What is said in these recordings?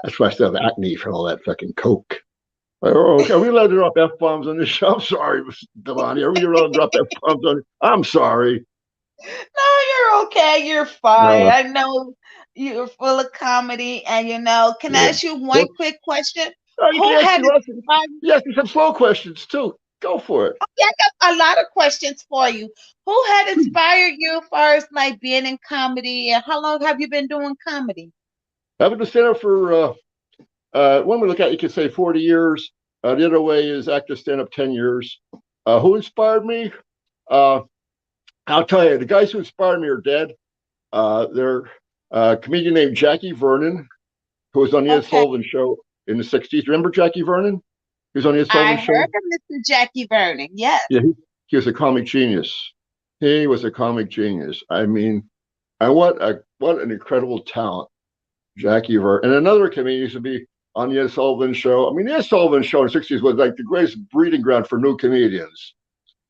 That's why I still have acne from all that fucking coke. Like, oh, okay, are we allowed to drop F bombs on this show? I'm sorry, Devani. Are we allowed to drop F bombs on? I'm sorry. No, you're okay. You're fine. No, I know you're full of comedy, and can I yeah. ask you one Well, quick question? you can Who ask had me lots. inspired? You ask me some slow questions too. Go for it. Yeah, I got a lot of questions for you. Who had inspired you first, like being in comedy, and how long have you been doing comedy? I've been a stand up for one we look at, you could say 40 years. The other way is active stand up 10 years. Who inspired me? Uh, I'll tell you, the guys who inspired me are dead. They're a comedian named Jackie Vernon, who was on the Ed Okay, Sullivan Show in the 60s. Remember Jackie Vernon? He was on the Ed I Sullivan Show. heard of Mr. Jackie Vernon. Yes. Yeah, he was a comic genius. He was a comic genius. I mean, and what an incredible talent Jackie Vernon. And another comedian used to be on the Ed Sullivan Show. I mean, the Ed Sullivan Show in the 60s was like the greatest breeding ground for new comedians.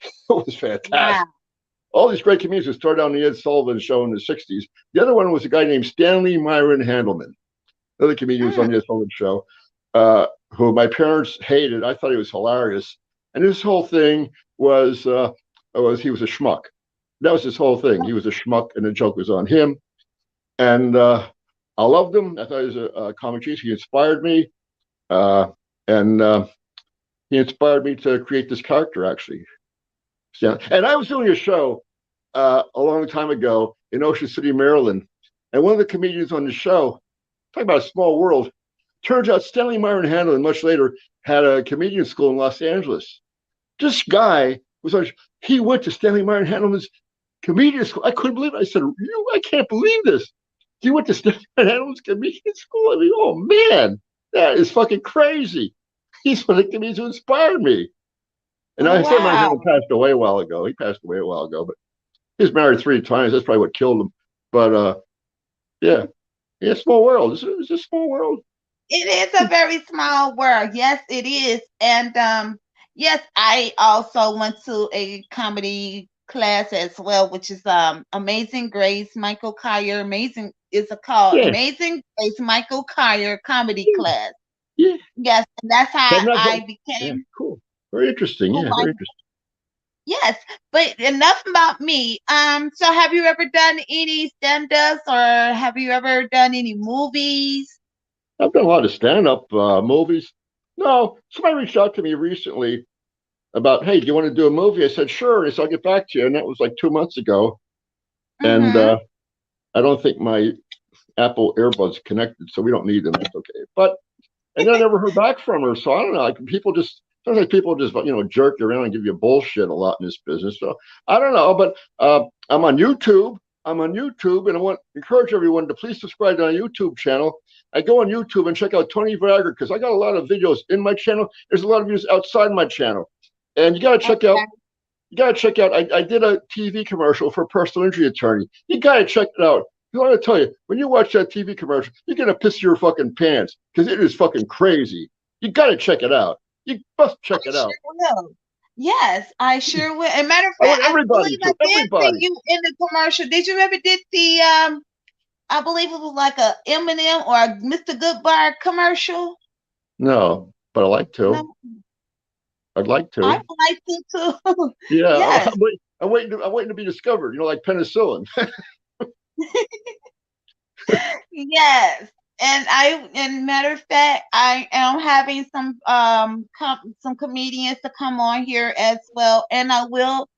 It was Wow. fantastic. All these great comedians who started on the Ed Sullivan Show in the 60s. The other one was a guy named Stanley Myron Handelman, another comedian who was on Mm, the Ed Sullivan Show, who my parents hated. I thought he was hilarious. And his whole thing was he was a schmuck. That was his whole thing. He was a schmuck, and the joke was on him. And I loved him. I thought he was a comic genius. He inspired me, uh, and he inspired me to create this character. Actually, yeah. And I was doing a show a long time ago in Ocean City, Maryland, and one of the comedians on the show, talking about a small world, turns out Stanley Myron Handelman, much later, had a comedian school in Los Angeles. This guy was on. He went to Stanley Myron Handelman's comedian school. I couldn't believe it. I said, I can't believe this. He went to Stanley Myron Handelman's comedian school. I mean, oh man, that is fucking crazy. He's one of the comedians who inspired me. And I said Myron Handelman wow. passed away a while ago. He passed away a while ago, but he was married 3 times. That's probably what killed him. But yeah, yeah, small world. It's a small world. It is a very small world. Yes, it is. And yes, I also went to a comedy class as well, which is Amazing Grace, Michael Kyer. Amazing is a called Yeah, Amazing Grace Michael Kyer comedy yeah, class. yeah. Yes, and that's how I'm not I going. Yeah, became cool. Very interesting. who Yeah, I very interesting. yes. But enough about me. So have you ever done any stand-ups or have you ever done any movies? I've done a lot of stand-up movies. No, somebody reached out to me recently about, hey, do you want to do a movie? I said, sure. He said, I'll get back to you. And that was like 2 months ago. And Mm-hmm. I don't think my Apple earbuds connected, so we don't need them. That's okay. But and then I never heard back from her. So I don't know. Like people just sometimes people just jerk you around and give you bullshit a lot in this business. So I don't know. But I'm on YouTube. I'm on YouTube, and I want to encourage everyone to please subscribe to my YouTube channel. I go on YouTube and check out Tony Viagra because I got a lot of videos in my channel. There's a lot of videos outside my channel, and you got to check out. Okay. You got to check out. I did a TV commercial for a personal injury attorney. You got to check it out. I want to tell you, when you watch that TV commercial, you're gonna piss your fucking pants because it is fucking crazy. You got to check it out. You must check I it sure out. will. Yes, I sure will. And matter of I fact, want I everybody believe I to. did see Everybody. you in the commercial. Did you ever did the I believe it was like a Eminem or a Mr. Goodbar commercial? No, but I like to. No, I'd like I to. would like to too. Yeah, Yes. I'm waiting to be discovered. Like penicillin. Yes. And matter of fact, I am having some comedians to come on here as well, and I will,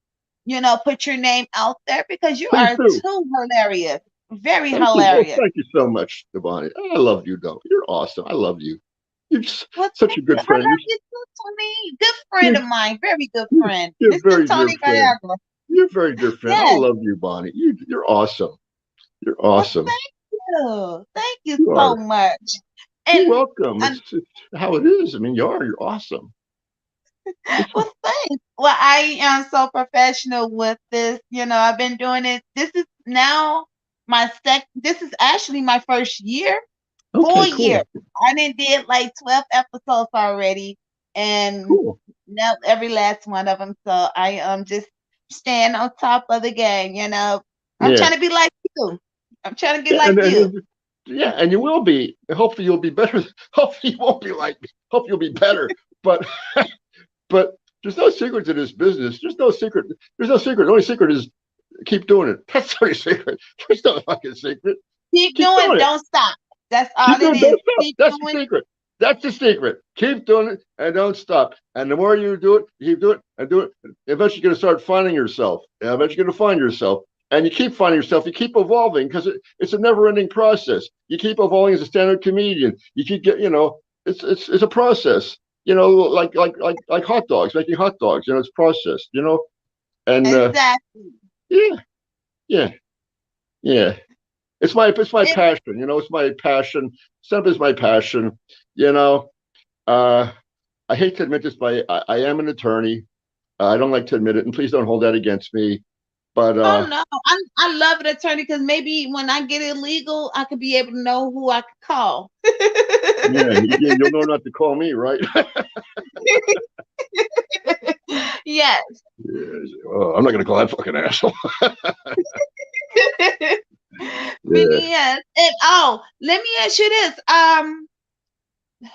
put your name out there because you Please are do. too hilarious, very Thank you. Oh, hilarious. thank you so much, Devani. I love you, though. You're awesome. I love you. You're just Well, such thank a you. good I friend. love you too, Tony. Good friend You're, of mine, very good you're, friend, you're a Mr. very dear Tony friend. Viagra. You're a very dear friend. I Yes. love you, Bonnie. You're awesome. You're Well, awesome. thank you. Thank you You so are. much. You're And, welcome. and It's how it is. I mean, you are. You're awesome. It's well, thanks. Well, I am so professional with this. I've been doing it. This is now this is actually my first year, full okay. year. Cool. I did like 12 episodes already, and Cool. now every last one of them. So I am just staying on top of the game. I'm Yeah. trying to be like you. I'm trying to get Yeah. like you. Yeah, and you will be. Hopefully, you'll be better. Hopefully, you won't be like me. Hope you'll be better. But but there's no secret to this business. There's no secret. There's no secret. The only secret is keep doing it. That's the only secret. There's no fucking secret. Keep Keep doing, doing it. don't stop. That's all Keep it doing it. is. Don't stop. Keep That's the doing. secret. That's the secret. Keep doing it and don't stop. And the more you do it, you keep doing it and do it. Eventually, you're going to start finding yourself. And eventually, you're going to find yourself. And you keep finding yourself. You keep evolving because it's a never-ending process. You keep evolving as a stand-up comedian. You keep getting, it's a process. Like hot dogs, making hot dogs. It's processed. And Exactly. yeah, yeah, yeah. It's my It, passion. It's my passion. Stand-up is my passion. You know, uh, I hate to admit this, but I am an attorney. I don't like to admit it, and please don't hold that against me. But oh no, I love an attorney because maybe when I get illegal, I could be able to know who I could call. yeah, you'll know not to call me, right? Yes. Oh, I'm not going to call that fucking asshole. Yeah. Yes. And let me ask you this.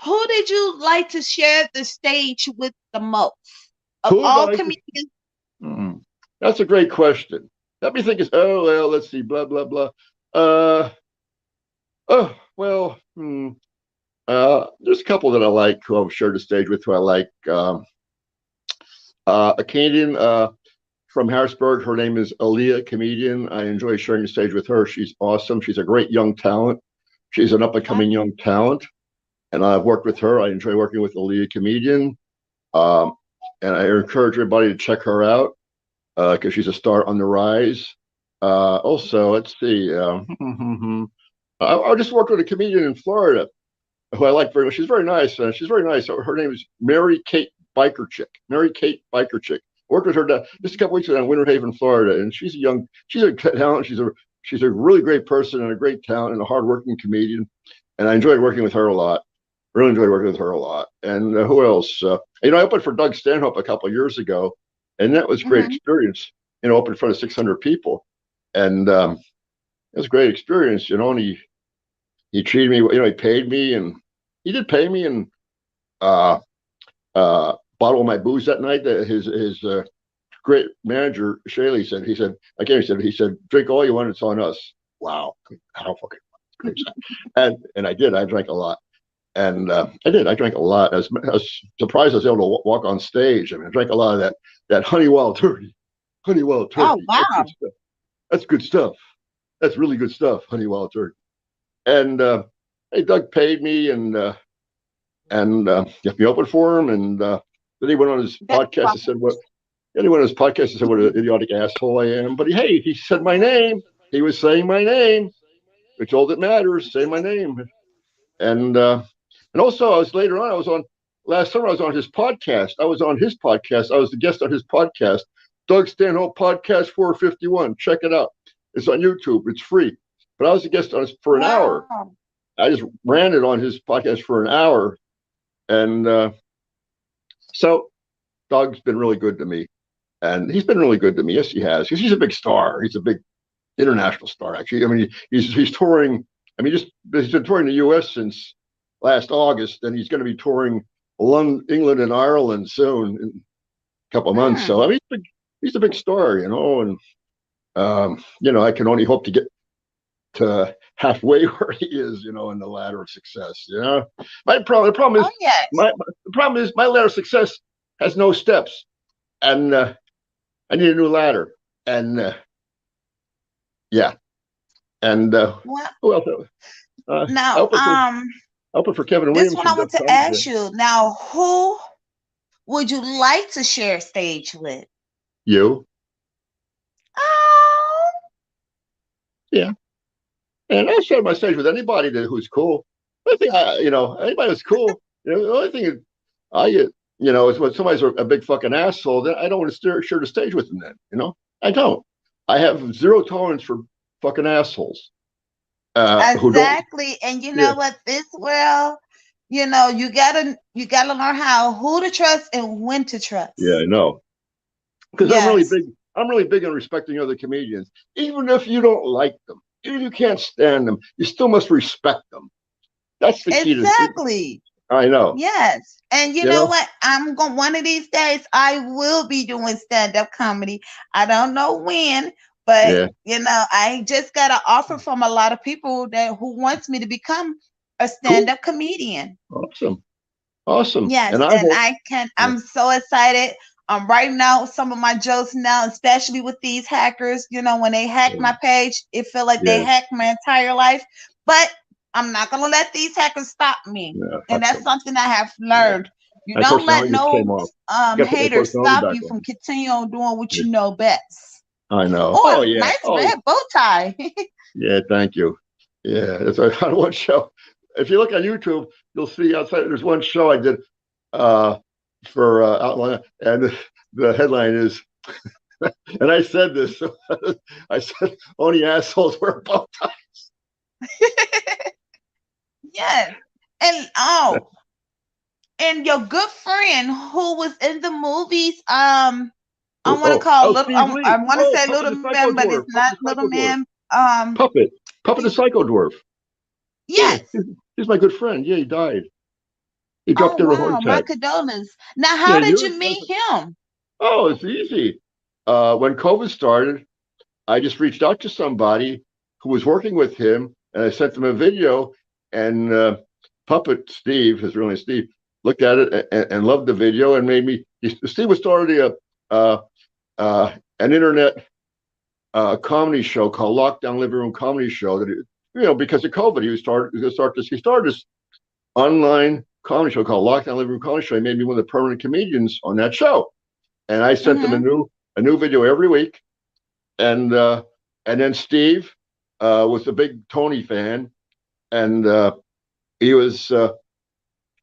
Who did you like to share the stage with the most of Who all like? comedians? That's a great question. Let me think. Let's see. Blah blah blah. Uh. Oh well. There's a couple that I like who I've shared the stage with. Who I like. A Canadian from Harrisburg. Her name is Aaliyah, comedian. I enjoy sharing the stage with her. She's awesome. She's a great young talent. She's an up and coming young talent, and I've worked with her. I enjoy working with Aaliyah, comedian. And I encourage everybody to check her out because she's a star on the rise. Also, let's see. I just worked with a comedian in Florida who I like very much. She's very nice. She's very nice. Her name is Mary Kate Bikerchick. Mary Kate Bikerchick. I worked with her just a couple weeks ago in Winter Haven, Florida, and she's a talent. She's a really great person and a great talent and a hardworking comedian. And I enjoyed working with her a lot. Really enjoyed working with her a lot. And who else? I opened for Doug Stanhope a couple of years ago, and that was a great experience. Opened in front of 600 people, and it was a great experience. And he treated me. He paid me, and he did pay me, and bottle of my booze that night. His great manager Shaley said. He said, drink all you want. It's on us. Wow, how fucking great. And I did. I drank a lot. And I did. I drank a lot. I was surprised I was able to walk on stage. I drank a lot of that Honeywell turkey. Honeywell turkey. Oh wow, that's good stuff. That's really good stuff. Honeywell turkey. And hey, Doug paid me and got me open for him. And then he went on his podcast and said, "What?" Then he went on his podcast and said, "What an idiotic asshole I am." But he said my name. He was saying my name, which all that matters. Say my name. And also, I was last summer. I was on his podcast. I was the guest on his podcast, Doug Stanhope Podcast 451. Check it out. It's on YouTube. It's free. But I was a guest on it for an hour. I just ran it on his podcast for an hour, and so Doug's been really good to me, and he's been really good to me. Yes, he has, because he's a big star. He's a big international star. Actually, he's touring. He's been touring the U.S. since last August, and he's going to be touring London, England, and Ireland soon in a couple of months. So he's a big star, and I can only hope to get to halfway where he is, in the ladder of success. The problem is my ladder of success has no steps, and I need a new ladder, and yeah. And who else? Now, open for Kevin this Williams. one I want to ask you. Now, who would you like to share stage with? You. Oh. Yeah. And I'll share my stage with anybody who's cool. I think anybody who's cool. The only thing I get, is when somebody's a big fucking asshole, then I don't want to share the stage with them. Then, I don't. I have zero tolerance for fucking assholes. Exactly. And you know what? This world, you gotta learn who to trust and when to trust. Yeah, I know. Because I'm really big on respecting other comedians, even if you don't like them. even if you can't stand them, you still must respect them. That's the key to. Exactly. I know. Yes. And you You know know. what? I'm going one of these days I will be doing stand-up comedy. I don't know when, but Yeah. I just got an offer from a lot of people that who wants me to become a Cool. stand-up comedian. Awesome. Awesome. Yes, And I and hope. I can Yeah. I'm so excited. Writing out some of my jokes now, especially with these hackers. When they hack Yeah. my page, it feel like they Yeah. hacked my entire life. But I'm not gonna let these hackers stop me. Yeah. And Fuck that's them. something I have Yeah. learned. You My don't let personality just came no off. You got to put my haters personality stop back you from on. continuing doing what Yeah. you know best. I know. Oh, Oh a yeah. nice Oh red bow tie. yeah. Thank you. Yeah. That's on one show. If you look on YouTube, you'll see outside. There's one show I did uh, for Outline, and the headline is, and I said this. I said only assholes wear bow ties. Yes. And and your good friend who was in the movies, I want to call little. Steve I Lee. want to Oh, say Puppet little the Psycho man, but Dwarf. it's Puppet not the little Psycho Dwarf. man. Puppet the He, Psycho Dwarf. Yeah, yes. he's my good friend. Yeah, he died. He Oh dropped dead of a heart wow, my attack. condolences. Now, Yeah, how did you. you meet him? Oh, it's easy. When COVID started, I just reached out to somebody who was working with him, and I sent them a video. And Puppet Steve, his real name is Steve, looked at it and loved the video and made me. Steve was starting an internet comedy show called Lockdown Living Room Comedy Show. Because of COVID, he started this online comedy show called Lockdown Living Room Comedy Show. He made me one of the permanent comedians on that show, and I sent them Mm-hmm. a new video every week. And then Steve was a big Tony fan, and he was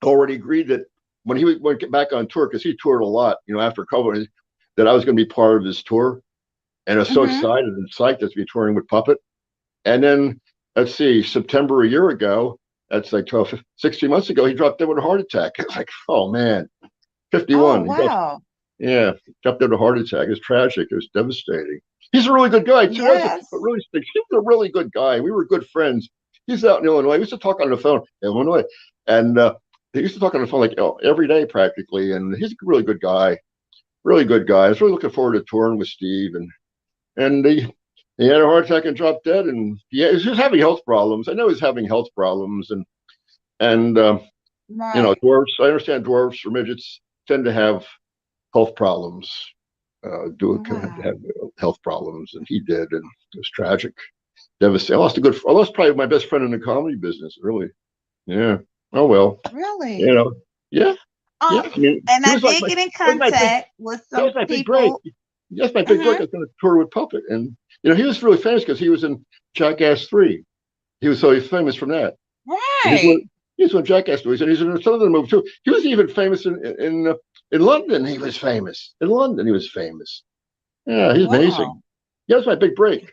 already agreed that when he went back on tour, because he toured a lot, after COVID, that I was going to be part of his tour, and I was so Mm-hmm. excited and psyched to be touring with Puppet. And then let's see, September a year ago, that's like 12, 16 months ago, he dropped dead with a heart attack. It's like, oh man, Oh 51. wow. Yeah, dropped dead with a heart attack. It's tragic. It was devastating. He's a really good guy too. Yes. But really, he was a really good guy. We were good friends. He's out in Illinois. We used to talk on the phone in Illinois, and he used to talk on the phone like every day practically. And he's a really good guy. Really good guy. I was really looking forward to touring with Steve, and he had a heart attack and dropped dead. And he was just having health problems. I know he's having health problems, and Right. dwarfs. I understand dwarfs or midgets tend to have health problems. Have Wow. health problems, and he did, and it was tragic, devastating. I lost probably my best friend in the comedy business. Really, yeah. Oh well, you Really? know. Yeah, yeah. Um, I mean, and he I was like did get in that was my big, contact with that was some my big break. people. That's my big break. Mm-hmm. I was going to tour with Puppet, and he was really famous because he was in Jackass 3. He's famous from that. And Right. he's one Jackass movies, and he's in some other movie too. He was even famous in London. He was famous in London. He was famous. Yeah, he's amazing. Wow. Yeah, that's my big break.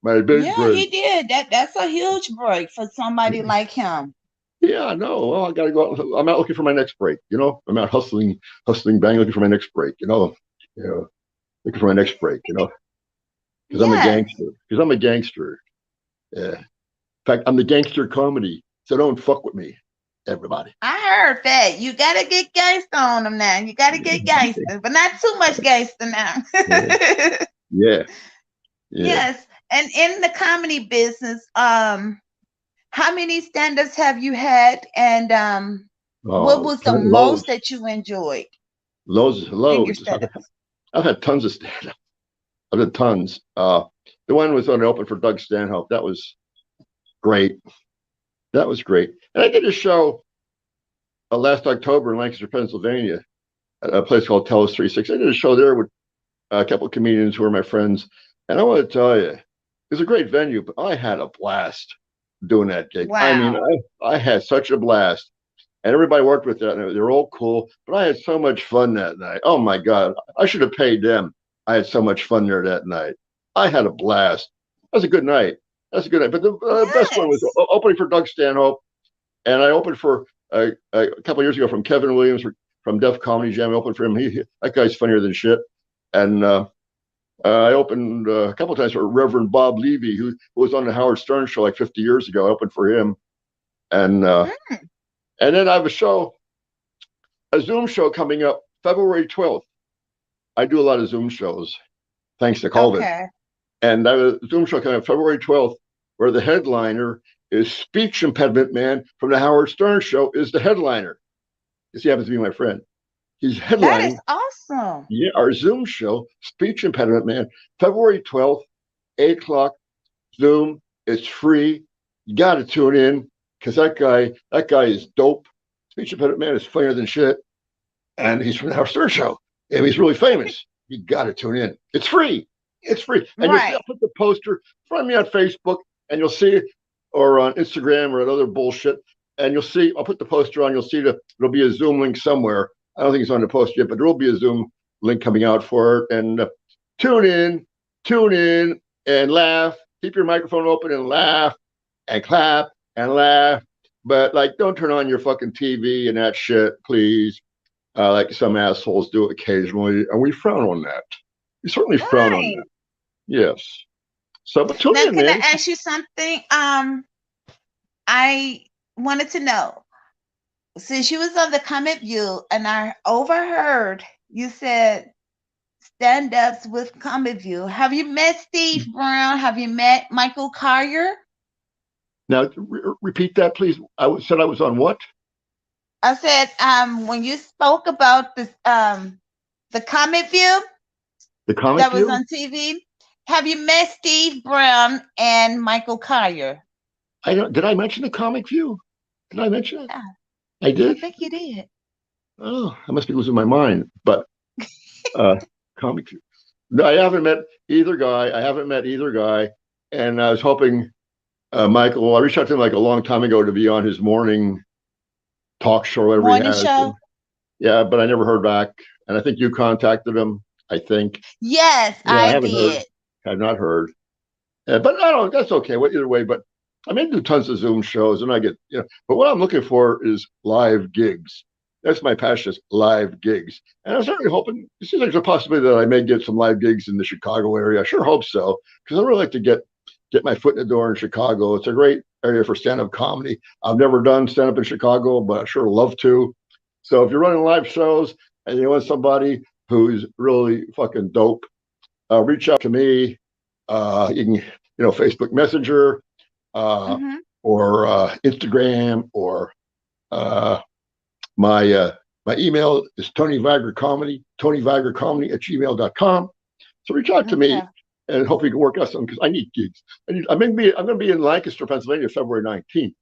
My big Yeah, break. he did. That's a huge break for somebody like him. Yeah, no. Well, I gotta go out. I'm out looking for my next break. I'm out bang, looking for my next break. Looking for my next break. Because I'm a Yes. gangster. Because I'm a gangster. Yeah. In fact, I'm the gangster comedy. So don't fuck with me, everybody. I heard that. You gotta get gangster on them now. You gotta get gangster, but not too much gangster now. Yeah, yeah, yeah. Yes. And in the comedy business, how many stand-ups have you had? And what Oh, was the loads, most that you enjoyed in your loads. stand-ups? I've had tons of stand up. I've had tons. The one was on the open for Doug Stanhope. That was great. That was great. And I did a show last October in Lancaster, Pennsylvania, at a place called Telus 36. I did a show there with a couple of comedians who were my friends. And I want to tell you, it was a great venue, but I had a blast doing that gig. I mean, Wow. I had such a blast. And everybody worked with that, and they're all cool. But I had so much fun that night. Oh my God, I should have paid them. I had so much fun there that night. I had a blast. That was a good night. That's a good night. But the best one was Yes. opening for Doug Stanhope, and I opened for a couple of years ago from Kevin Williams from Def Comedy Jam. I opened for him. That guy's funnier than shit. And I opened a couple of times for Reverend Bob Levy, who was on the Howard Stern show like 50 years ago. I opened for him, and Mm, then I have a Zoom show coming up February 12th. I do a lot of Zoom shows thanks to COVID, okay. and I have a Zoom show coming up February 12th, where the headliner is Speech Impediment Man from the Howard Stern show is the headliner. Because he happens to be my friend. He's That is headlining awesome. our Zoom show, Speech Impediment Man, February 12th, 8 o'clock, Zoom. It's free. You got to tune in because that guy is dope. Speech Impediment Man is funnier than shit. And he's from the Howard Stern show. And he's really famous. You got to tune in. It's free. It's free. And you'll see, Right. I'll put the poster, find me on Facebook, and you'll see it, or on Instagram or other bullshit. And you'll see, I'll put the poster on, you'll see there'll be a Zoom link somewhere. I don't think it's on the post yet, but there will be a Zoom link coming out for it. And tune in, and laugh. Keep your microphone open and laugh and clap and laugh. But like, don't turn on your fucking TV and that shit, please. Like some assholes do occasionally, and we frown on that. We certainly frown on Right. that. Yes. So, but tune Now, in, can I man. ask you something? I wanted to know, since you was on the Comic View and I overheard you said stand-ups with Comic View. Have you met Steve Brown? Have you met Michael Collier? Now, repeat that, please. Said I was on what? I said, when you spoke about this, the Comic View The Comic that was View? on TV, have you met Steve Brown and Michael Collier? I don't. Did I mention the Comic View? Did I mention it? Yeah, I I did. think you did. Oh, I must be losing my mind. But Comic View. No, I haven't met either guy. And I was hoping Michael. I reached out to him like a long time ago to be on his morning talk show, or whatever he Morning has. show? Yeah, but I never heard back. And I think you contacted him. I think. Yes, Yeah, I I haven't heard. did. I've not heard. But I don't. That's okay. Well, either way, but I may do tons of Zoom shows, and I get But what I'm looking for is live gigs. That's my passion, is live gigs. And I'm certainly hoping. It seems like there's a possibility that I may get some live gigs in the Chicago area. I sure hope so, because I really like to get my foot in the door in Chicago. It's a great area for stand-up comedy. I've never done stand-up in Chicago, but I sure love to. So if you're running live shows and you want somebody who's really fucking dope, reach out to me. You can, Facebook Messenger, Hmm. or Instagram, or my my email is Tony Viagra Comedy, TonyViagraComedy@gmail.com. So reach out to me, Okay. and hopefully you can work out something, because I need gigs. I'm going to be in Lancaster, Pennsylvania, February 19th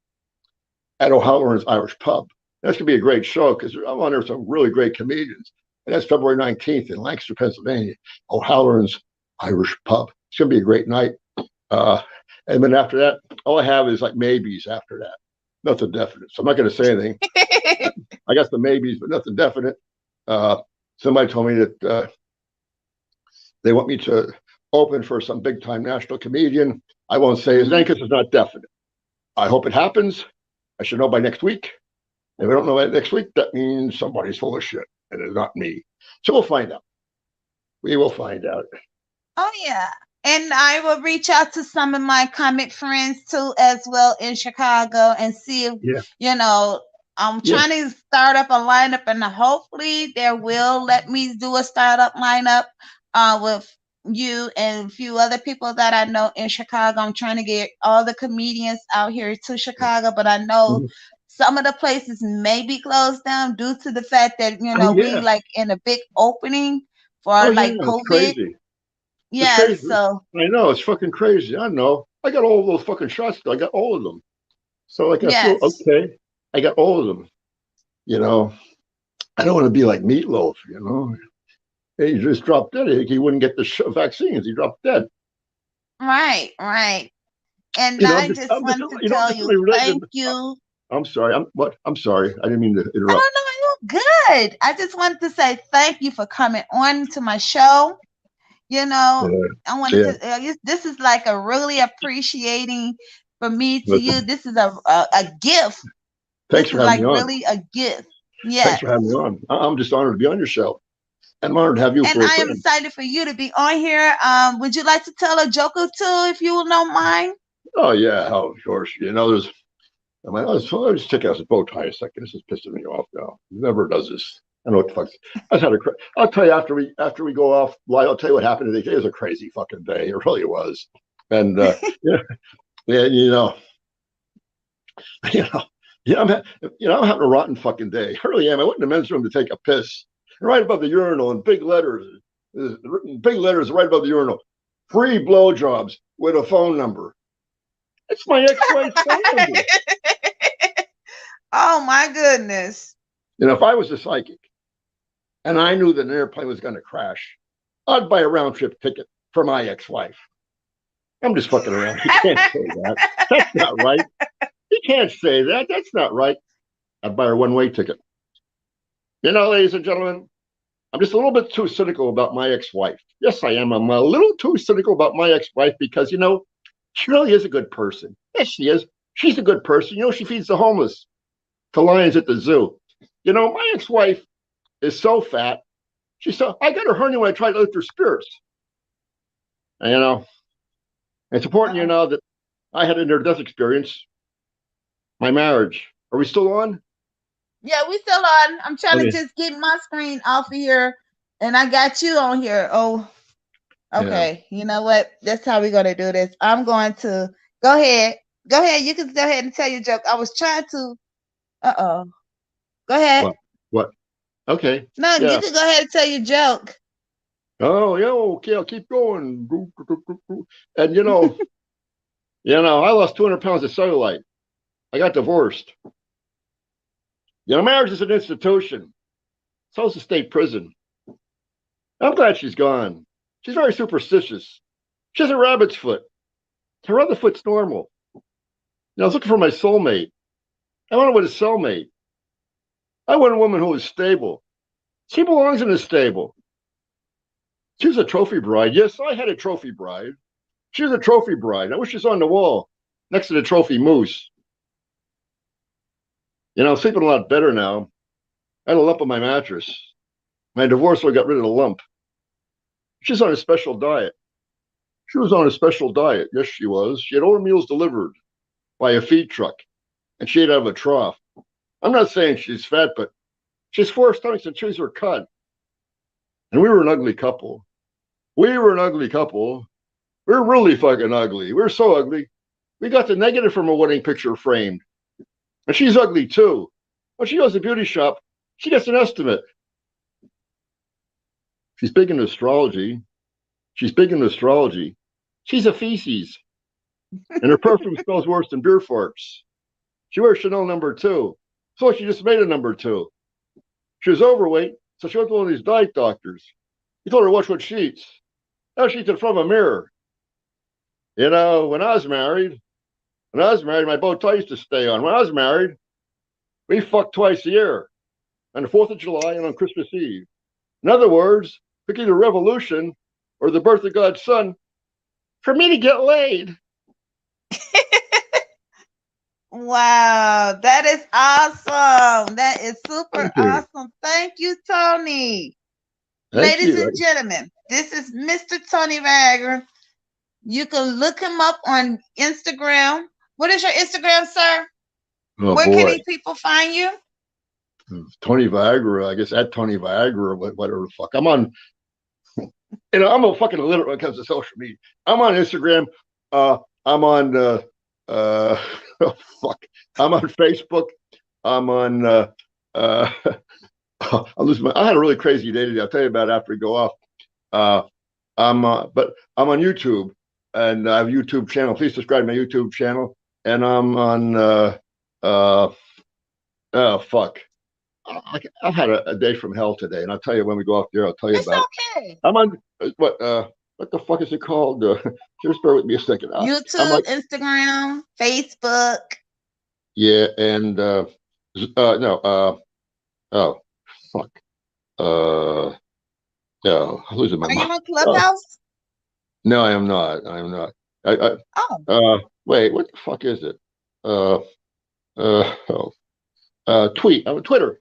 at O'Halloran's Irish Pub. That's going to be a great show because I'm on there with some really great comedians. And that's February 19th in Lancaster, Pennsylvania, O'Halloran's Irish Pub. It's going to be a great night. And then after that, all I have is like maybes after that. Nothing definite. So I'm not going to say anything. I got some maybes, but nothing definite. Somebody told me that they want me to open for some big time national comedian. I won't say his name because it's not definite. I hope it happens. I should know by next week. If I don't know by next week, that means somebody's full of shit, and it's not me. So we'll find out. We will find out. Oh yeah. And I will reach out to some of my comic friends too, as well in Chicago, and see if Yeah. I'm Yeah. trying to start up a lineup, and hopefully they will let me do a startup lineup with you and a few other people that I know in Chicago. I'm trying to get all the comedians out here to Chicago, but I know Mhm. some of the places may be closed down due to the fact that Oh we yeah. like in a big opening Oh for yeah. like It's COVID. crazy. It's Yes, crazy. so I know, it's fucking crazy. I know. I got all those fucking shots. I got all of them. So like I feel yes. okay. I got all of them. You know, I don't want to be like Meatloaf. He just dropped dead. He wouldn't get the vaccines. He dropped dead. Right, right. And I just I'm just, wanted to tell just you really related. thank you. I'm sorry. I'm sorry. I didn't mean to I interrupt. don't know, you're good. I just wanted to say thank you for coming on to my show. Yeah, I wanted yeah. to. This is like a really appreciating for me to you. Listen, This is a gift. thanks This for is having like me on. really a gift. Thanks Yes. for having me on. I'm just honored to be on your show. I'm honored to have you And for a I am friend. excited for you to be on here. Would you like to tell a joke or two if you will don't mind? Oh yeah, oh, of course. You know, there's. I'm like, I'll just take out his bow tie a second. This is pissing me off now. He never does this. I know what the fuck. I had a. I'll tell you after we go off. I'll tell you what happened today. It was a crazy fucking day. It really was. And yeah, yeah, you know, yeah, I'm having a rotten fucking day. I really am. I went in the men's room to take a piss. And right above the urinal in big letters, written big letters right above the urinal, free blowjobs with a phone number. It's my ex-wife's phone number. Oh my goodness. If I was a psychic and I knew that an airplane was going to crash, I'd buy a round trip ticket for my ex-wife. I'm just fucking around. You can't say that. That's not right. You can't say that. That's not right. I'd buy her one-way ticket. Ladies and gentlemen, I'm just a little bit too cynical about my ex-wife. Yes, I am. I'm a little too cynical about my ex-wife because, she really is a good person. Yes, she is. She's a good person. She feeds the homeless to lions at the zoo. My ex-wife is so fat. I got her hernia when I tried to lift her spirits. And, it's important, that I had a near-death experience. My marriage. Are we still on? Yeah, we still on. I'm trying to just get my screen off of here, and I got you on here. Oh, okay. Yeah. You know what? That's how we're gonna do this. I'm going to go ahead. Go ahead. You can go ahead and tell your joke. I was trying to. Go ahead. What? Okay. No, yeah. You can go ahead and tell your joke. Oh yeah. Okay. I'll keep going. And I lost 200 pounds of cellulite. I got divorced. Marriage is an institution. So is the state prison. I'm glad she's gone. She's very superstitious. She has a rabbit's foot. Her other foot's normal. I was looking for my soulmate. I wanted with a cellmate. I want a woman who is stable. She belongs in a stable. She was a trophy bride. Yes, I had a trophy bride. She was a trophy bride. I wish she's on the wall next to the trophy moose. I'm sleeping a lot better now. I had a lump on my mattress. My divorce lawyer got rid of the lump. She's on a special diet. She was on a special diet. Yes, she was. She had all her meals delivered by a feed truck, and she ate out of a trough. I'm not saying she's fat, but she's 4 stomachs and chews her cut. And we were an ugly couple. We were really fucking ugly. We were so ugly. We got the negative from a wedding picture framed. And she's ugly too. When she goes to the beauty shop, she gets an estimate. She's big in astrology. She's a feces. And her perfume smells worse than beer farts. She wears Chanel No. 2. So she just made a No. 2. She was overweight, so she went to one of these diet doctors. He told her watch what she eats. Now she eats in front of a mirror. When I was married, my bow tie used to stay on. When I was married, we fucked twice a year, on the 4th of July and on Christmas Eve. In other words, took either revolution or the birth of God's son for me to get laid. Wow, that is awesome. That is super awesome. Thank you, Tony. Ladies and gentlemen, this is Mr. Tony Viagra. You can look him up on Instagram. What is your Instagram, sir? Where can people find you? Tony Viagra, I guess at Tony Viagra, whatever the fuck. I'm on, I'm a fucking illiterate when it comes to social media. I'm on Instagram. I'm on, oh, fuck. I'm on Facebook. I'm on, I had a really crazy day today. I'll tell you about it after we go off. But I'm on YouTube, and I have a YouTube channel. Please subscribe to my YouTube channel. And I'm on, oh, fuck. I've had a day from hell today, and I'll tell you when we go off there. I'll tell you about it. I'm on what the fuck is it called? Just bear with me a second. YouTube, Instagram, Facebook. Yeah, and no, oh fuck, no, I'm losing my mind. Are you on Clubhouse? No, I am not. I am not. Wait, what the fuck is it? Tweet. I'm Twitter.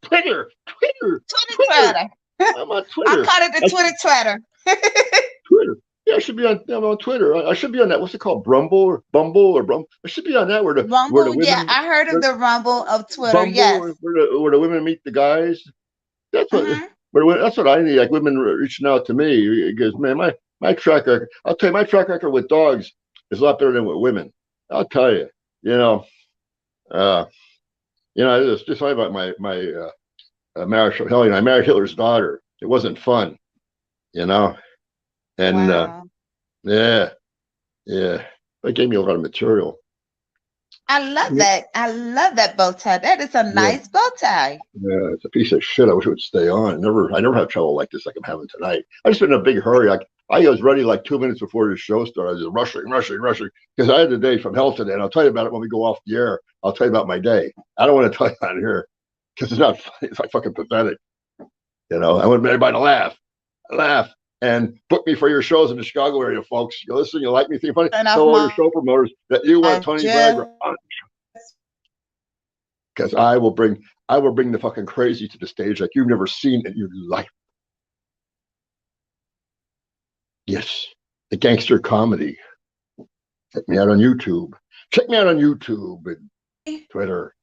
I'm on Twitter. I call it the Twitter Twitter. Twitter. Yeah, I should be on. I'm on Twitter. I should be on that. What's it called? Bumble or Bumble? I should be on that where the Rumble, yeah, women. I heard of the Rumble of Twitter. Bumble Yes. where the women meet the guys. That's what. Mm-hmm. That's what I need. Like women reaching out to me because man, my track record. I'll tell you, my track record with dogs is a lot better than with women. I'll tell you. Uh, it's just like about my marriage from Hell. I married Hitler's daughter. It wasn't fun, and Wow. yeah, that gave me a lot of material. I love that. I love that bow tie. That is a nice bow tie. Yeah, it's a piece of shit. I wish it would stay on. I never have trouble like this like I'm having tonight. I just been in a big hurry. I was ready like 2 minutes before the show started. I was just rushing because I had a day from hell today, and I'll tell you about it when we go off the air. I'll tell you about my day. I don't want to tell you on here because it's not funny. It's like fucking pathetic. I want everybody to laugh, and book me for your shows in the Chicago area, folks. You listen, you like me, think funny. Tell all your show promoters that you want Tony Viagra on, because I will bring the fucking crazy to the stage like you've never seen in your life. Yes, the gangster comedy. Check me out on YouTube. Check me out on YouTube and Twitter.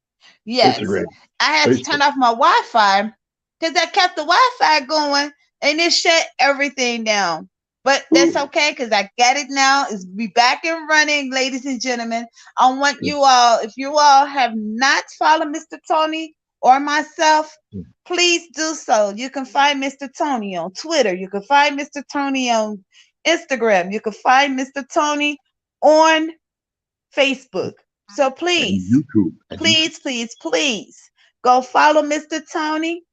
Yes. Instagram. I had to turn off my Wi-Fi because I kept the Wi-Fi going and it shut everything down. But that's okay because I got it now. It's be back and running, ladies and gentlemen. I want you all, if you all have not followed Mr. Tony or myself, please do so. You can find Mr. Tony on Twitter. You can find Mr. Tony on Instagram. You can find Mr. Tony on Facebook. So please, please go follow Mr. Tony.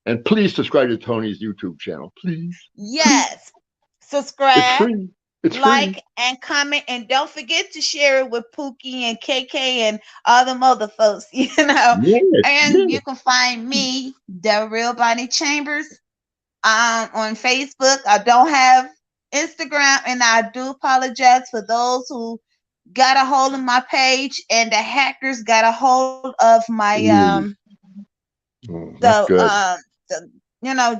And please subscribe to Tony's YouTube channel, please. Yes. Subscribe. It's free. It's like free. and comment, and don't forget to share it with Pookie and KK and all them other folks, Yes, you can find me, The Real Bonnie Chambers, on Facebook. I don't have Instagram, and I do apologize for those who got a hold of my page and the hackers got a hold of my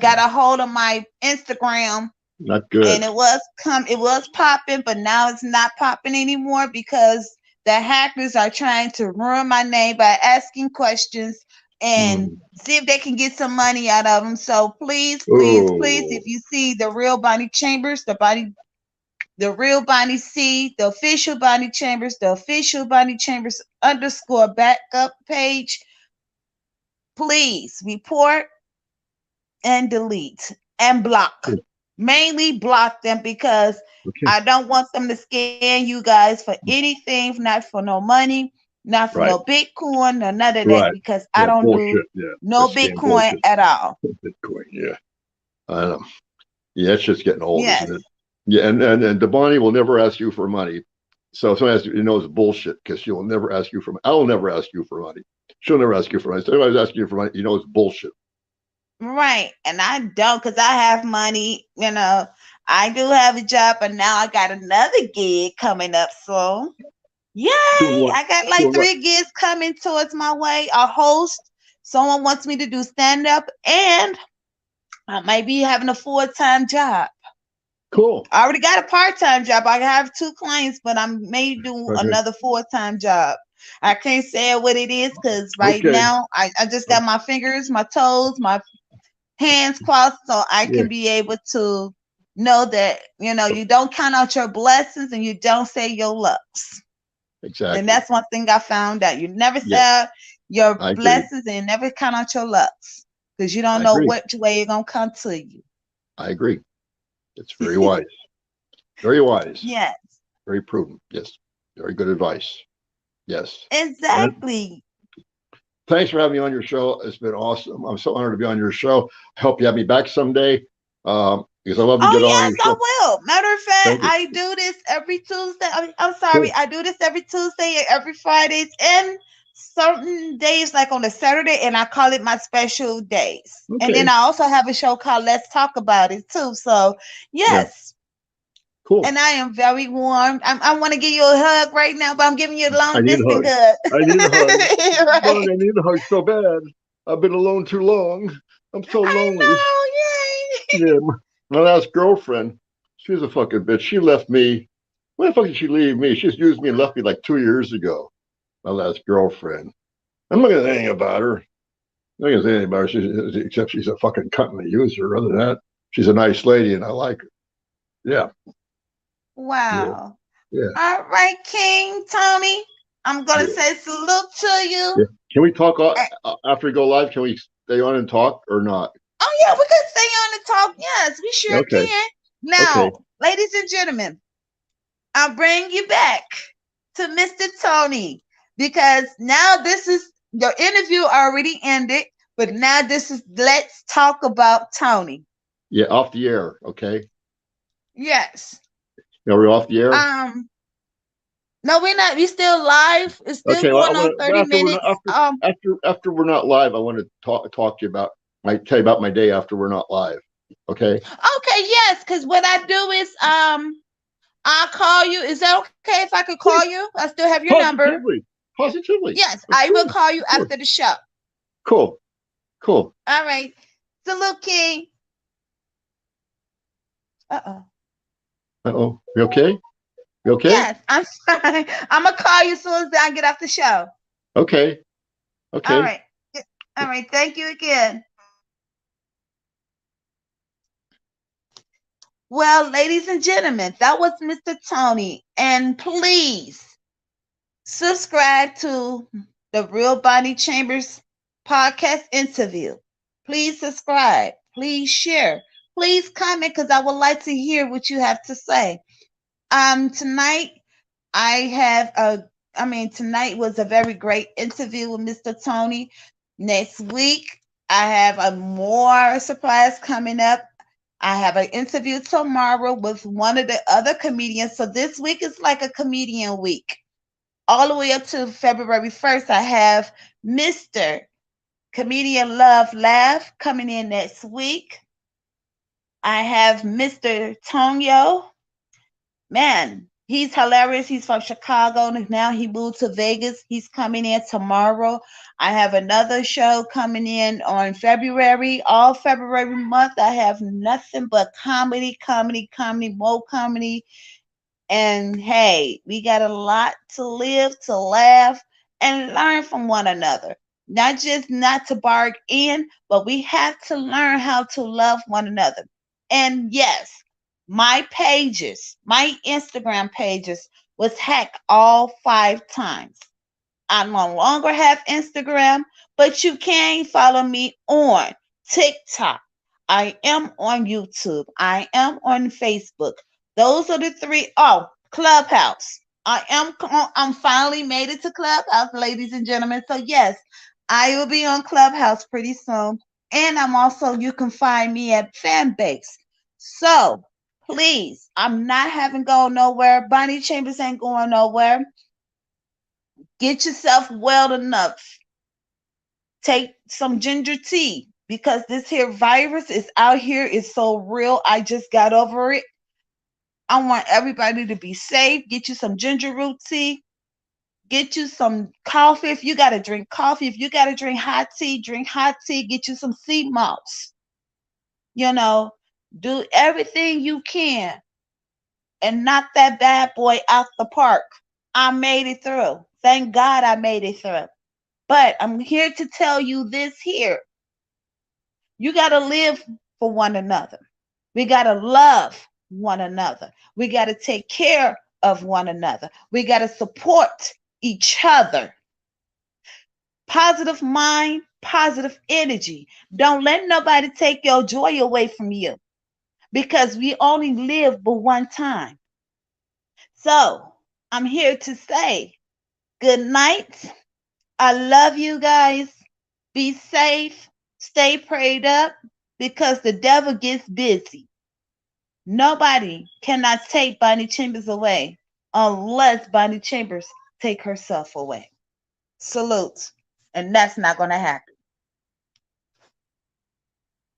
got a hold of my Instagram. Not good. And it was popping, but now it's not popping anymore because the hackers are trying to ruin my name by asking questions and see if they can get some money out of them. So please, if you see The Real Bonnie Chambers, the Real Bonnie C, the official Bonnie Chambers, the official Bonnie Chambers _ backup page, please report and delete and block. Mainly block them because I don't want them to scam you guys for anything, not for no money, not for no Bitcoin, or none of that, because I don't do no Bitcoin at all. Bitcoin, I know. Yeah, it's just getting old, isn't it? Yeah, and the Bonnie will never ask you for money. So someone has to, it's bullshit because she will never ask you for money. I will never ask you for money. She'll never ask you for money. So everybody's asking you for money, it's bullshit. Right. And I don't, because I have money, I do have a job, but now I got another gig coming up. So yay! I got like 3 gigs coming towards my way. A host, someone wants me to do stand-up, and I might be having a full-time job. Cool. I already got a part-time job. I have 2 clients, but I may do another full-time job. I can't say what it is because now I just got my fingers, my toes, my hands crossed, so I can be able to know that you don't count out your blessings and you don't say your lucks. Exactly. And that's one thing I found out. You never say your blessings and you never count out your lucks because you don't know which way you're gonna come to you. I agree. It's very wise. Very wise. Yes. Very prudent. Yes. Very good advice. Yes. Exactly. Thanks for having me on your show. It's been awesome. I'm so honored to be on your show. I hope you have me back someday because I love to get on your show. Yes, I will. Matter of fact, I do this every Tuesday. I'm sorry. Cool. I do this every Tuesday and every Fridays and certain days like on a Saturday, and I call it my special days. Okay. And then I also have a show called Let's Talk About It too. So, yes. Yeah. Cool. And I am very warm. I want to give you a hug right now, but I'm giving you a long distance hug. I need a hug. I need a hug so bad. I've been alone too long. I'm so lonely. I know, yay. Yeah, my last girlfriend, she was a fucking bitch. She left me. Why the fuck did she leave me? She's used me and left me like 2 years ago. My last girlfriend. I'm not gonna say anything about her. I'm not gonna say anything about her, except she's a fucking cunt and a user. Other than that, she's a nice lady and I like her. Yeah, yeah, Wow. yeah, All right, King Tony. I'm gonna yeah. say salute to Yeah. you. Can we talk Eh, after we go live? Can we stay on and talk or not? Oh yeah, we could stay on and talk. Yes, we sure Okay, can. okay. Now, ladies and gentlemen, I'll bring you back to Mr. Tony because now this is your interview already ended, but now this is let's talk about Tony. Yeah, off the air. Okay. Yes. Are we off the air? Um, no, we're not. We still live. It's still Okay. Well, I going on want to 30 after we're not minutes. after we're not live. I want to talk to you about tell you about my day after we're not live. Okay. Okay, yes, because what I do is I'll call you. Is that okay if I could call you? I still have your number. Positively. Positively. Yes, Of I will course. call you Of course. after the show. Cool. Cool. All right. Salute, King. Uh-oh. Uh-oh. You okay? You okay? Yes, I'm sorry. I'm gonna call you as soon as I get off the show. Okay. All Okay. right. All right. Thank you again. Well, ladies and gentlemen, that was Mr. Tony. And please subscribe to the Real Bonnie Chambers podcast interview. Please subscribe. Please share. Please comment because I would like to hear what you have to say. Tonight I have tonight was a very great interview with Mr. Tony. Next week, I have a more surprise coming up. I have an interview tomorrow with one of the other comedians. So this week is like a comedian week. All the way up to February 1st, I have Mr. Comedian Love Laugh coming in next week. I have Mr. Tonyo. Man, he's hilarious. He's from Chicago. And now he moved to Vegas. He's coming in tomorrow. I have another show coming in on February. All February month, I have nothing but comedy, comedy, comedy, more comedy. And hey, we got a lot to live, to laugh, and learn from one another. Not just not to barge in, but we have to learn how to love one another. And yes, my pages, my Instagram pages was hacked all 5 times. I no longer have Instagram, but you can follow me on TikTok. I am on YouTube. I am on Facebook. Those are the three. Oh, Clubhouse. I'm finally made it to Clubhouse, ladies and gentlemen. So yes, I will be on Clubhouse pretty soon. And I'm also, you can find me at Fanbase. So please, I'm not having gone nowhere. Bonnie Chambers ain't going nowhere. Get yourself well enough. Take some ginger tea because this here virus is out here. It's so real. I just got over it. I want everybody to be safe. Get you some ginger root tea. Get you some coffee if you got to drink coffee. If you got to drink hot tea, drink hot tea. Get you some sea moss. You know, do everything you can and knock that bad boy out the park. I made it through. Thank God I made it through. But I'm here to tell you this here. You got to live for one another. We got to love one another. We got to take care of one another. We got to support each other. Positive mind, positive energy. Don't let nobody take your joy away from you because we only live but one time. So I'm here to say good night. I love you guys. Be safe. Stay prayed up because the devil gets busy. Nobody cannot take Bonnie Chambers away unless Bonnie Chambers take herself away. Salute. And that's not going to happen.